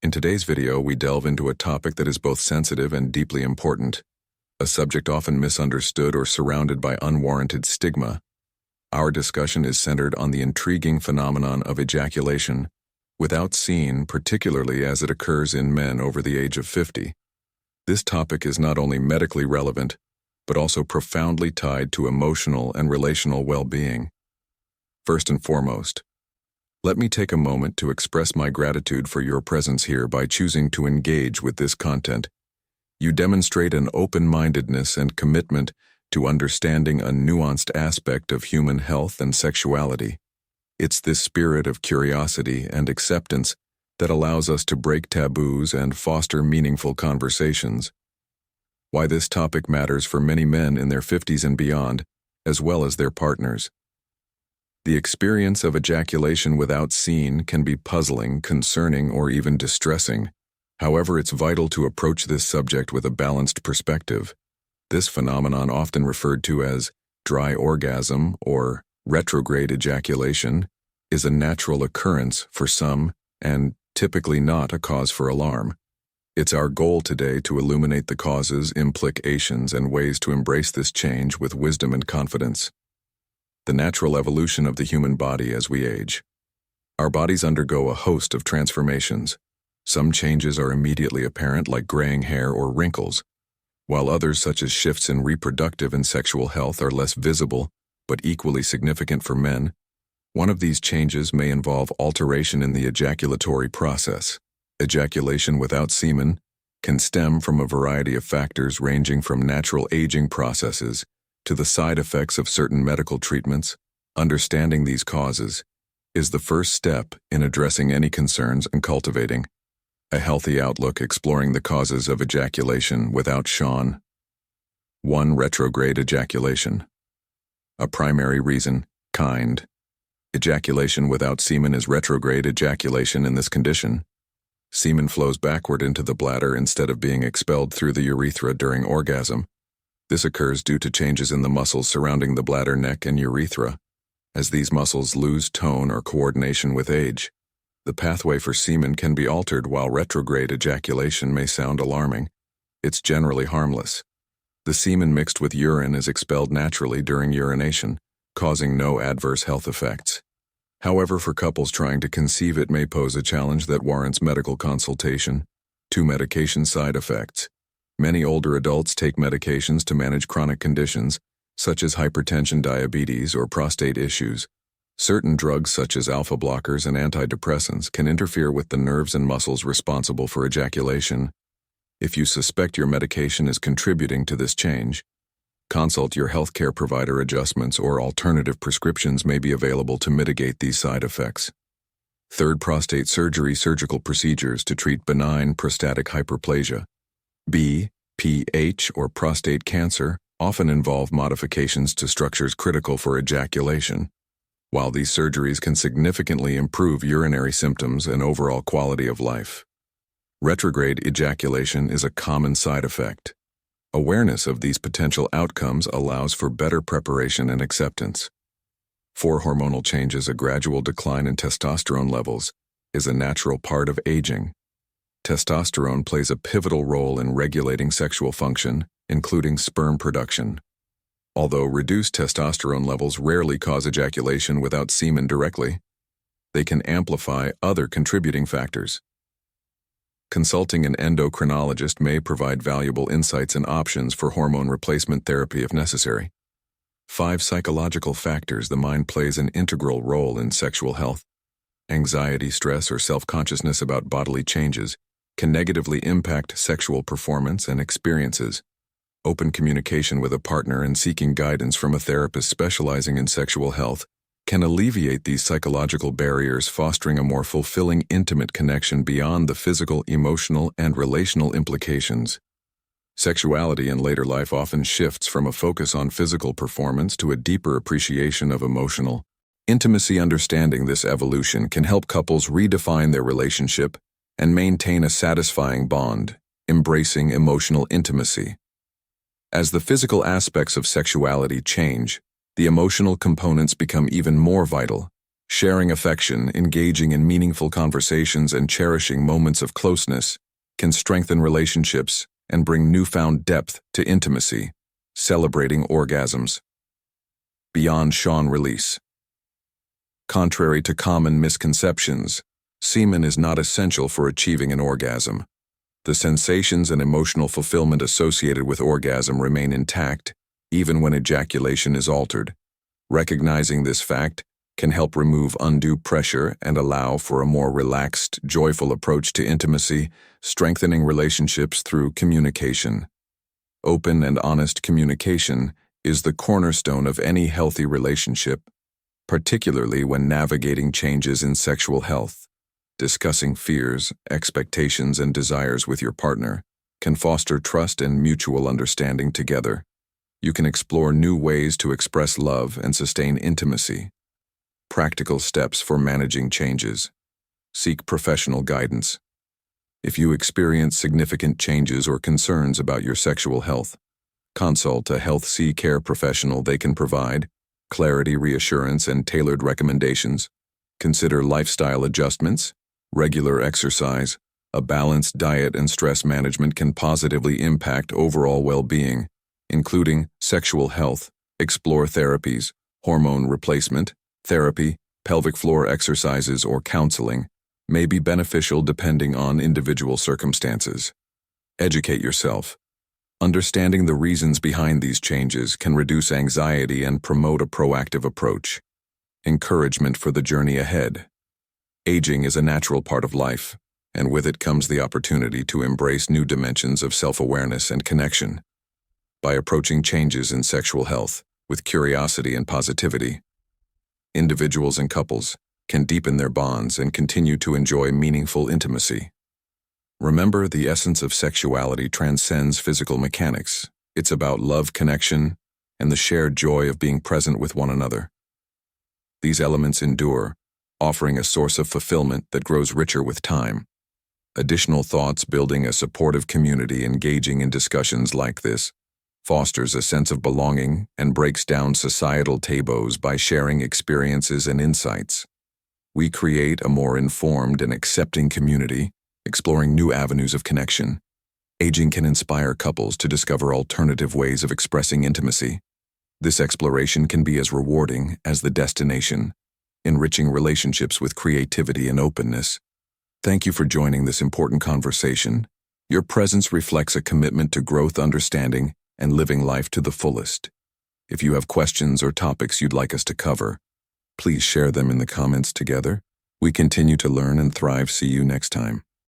In today's video, we delve into a topic that is both sensitive and deeply important, a subject often misunderstood or surrounded by unwarranted stigma. Our discussion is centered on the intriguing phenomenon of ejaculation, without seen, particularly as it occurs in men over the age of 50. This topic is not only medically relevant, but also profoundly tied to emotional and relational well-being. First and foremost, let me take a moment to express my gratitude for your presence here by choosing to engage with this content. You demonstrate an open-mindedness and commitment to understanding a nuanced aspect of human health and sexuality. It's this spirit of curiosity and acceptance that allows us to break taboos and foster meaningful conversations. Why this topic matters for many men in their 50s and beyond, as well as their partners. The experience of ejaculation without seen can be puzzling, concerning, or even distressing. However, it's vital to approach this subject with a balanced perspective. This phenomenon, often referred to as dry orgasm or retrograde ejaculation, is a natural occurrence for some and typically not a cause for alarm. It's our goal today to illuminate the causes, implications, and ways to embrace this change with wisdom and confidence. The natural evolution of the human body as we age. Our bodies undergo a host of transformations. Some changes are immediately apparent, like graying hair or wrinkles, while others, such as shifts in reproductive and sexual health, are less visible but equally significant for men. One of these changes may involve alteration in the ejaculatory process. Ejaculation without semen can stem from a variety of factors ranging from natural aging processes to the side effects of certain medical treatments. Understanding these causes is the first step in addressing any concerns and cultivating a healthy outlook, exploring the causes of ejaculation without shame. 1. Retrograde ejaculation. A primary reason, kind. Ejaculation without semen is retrograde ejaculation. In this condition, semen flows backward into the bladder instead of being expelled through the urethra during orgasm. This occurs due to changes in the muscles surrounding the bladder, neck, and urethra. As these muscles lose tone or coordination with age, the pathway for semen can be altered. While retrograde ejaculation may sound alarming, it's generally harmless. The semen mixed with urine is expelled naturally during urination, causing no adverse health effects. However, for couples trying to conceive, it may pose a challenge that warrants medical consultation. 2. Medication side effects. Many older adults take medications to manage chronic conditions, such as hypertension, diabetes, or prostate issues. Certain drugs, such as alpha blockers and antidepressants, can interfere with the nerves and muscles responsible for ejaculation. If you suspect your medication is contributing to this change, consult your healthcare provider. Adjustments or alternative prescriptions may be available to mitigate these side effects. 3. Prostate surgery. Surgical procedures to treat benign prostatic hyperplasia, BPH, or prostate cancer often involve modifications to structures critical for ejaculation. While these surgeries can significantly improve urinary symptoms and overall quality of life, retrograde ejaculation is a common side effect. Awareness of these potential outcomes allows for better preparation and acceptance. 4. Hormonal changes. A gradual decline in testosterone levels is a natural part of aging. Testosterone plays a pivotal role in regulating sexual function, including sperm production. Although reduced testosterone levels rarely cause ejaculation without semen directly, they can amplify other contributing factors. Consulting an endocrinologist may provide valuable insights and options for hormone replacement therapy if necessary. 5. Psychological factors. The mind plays an integral role in sexual health. Anxiety, stress, or self-consciousness about bodily changes can negatively impact sexual performance and experiences. Open communication with a partner and seeking guidance from a therapist specializing in sexual health can alleviate these psychological barriers, fostering a more fulfilling, intimate connection beyond the physical, emotional, and relational implications. Sexuality in later life often shifts from a focus on physical performance to a deeper appreciation of emotional intimacy. Understanding this evolution can help couples redefine their relationship and maintain a satisfying bond, embracing emotional intimacy. As the physical aspects of sexuality change, the emotional components become even more vital, Sharing affection, engaging in meaningful conversations, and cherishing moments of closeness can strengthen relationships and bring newfound depth to intimacy. Celebrating orgasms. Beyond Sean release. Contrary to common misconceptions, semen is not essential for achieving an orgasm. The sensations and emotional fulfillment associated with orgasm remain intact, even when ejaculation is altered. Recognizing this fact can help remove undue pressure and allow for a more relaxed, joyful approach to intimacy, strengthening relationships through communication. Open and honest communication is the cornerstone of any healthy relationship, particularly when navigating changes in sexual health. Discussing fears, expectations, and desires with your partner can foster trust and mutual understanding together. You can explore new ways to express love and sustain intimacy. Practical steps for managing changes. Seek professional guidance. If you experience significant changes or concerns about your sexual health, consult a health care professional. They can provide clarity, reassurance, and tailored recommendations. Consider lifestyle adjustments. Regular exercise, a balanced diet, and stress management can positively impact overall well-being, including sexual health. Explore therapies, hormone replacement, therapy, pelvic floor exercises, or counseling may be beneficial depending on individual circumstances. Educate yourself. Understanding the reasons behind these changes can reduce anxiety and promote a proactive approach. Encouragement for the journey ahead. Aging is a natural part of life, and with it comes the opportunity to embrace new dimensions of self-awareness and connection. By approaching changes in sexual health with curiosity and positivity, individuals and couples can deepen their bonds and continue to enjoy meaningful intimacy. Remember, the essence of sexuality transcends physical mechanics. It's about love, connection, and the shared joy of being present with one another. These elements endure, offering a source of fulfillment that grows richer with time. Additional thoughts. Building a supportive community engaging in discussions like this fosters a sense of belonging and breaks down societal taboos by sharing experiences and insights. We create a more informed and accepting community, exploring new avenues of connection. Aging can inspire couples to discover alternative ways of expressing intimacy. This exploration can be as rewarding as the destination, enriching relationships with creativity and openness. Thank you for joining this important conversation. Your presence reflects a commitment to growth, understanding, and living life to the fullest. If you have questions or topics you'd like us to cover, please share them in the comments together. We continue to learn and thrive. See you next time.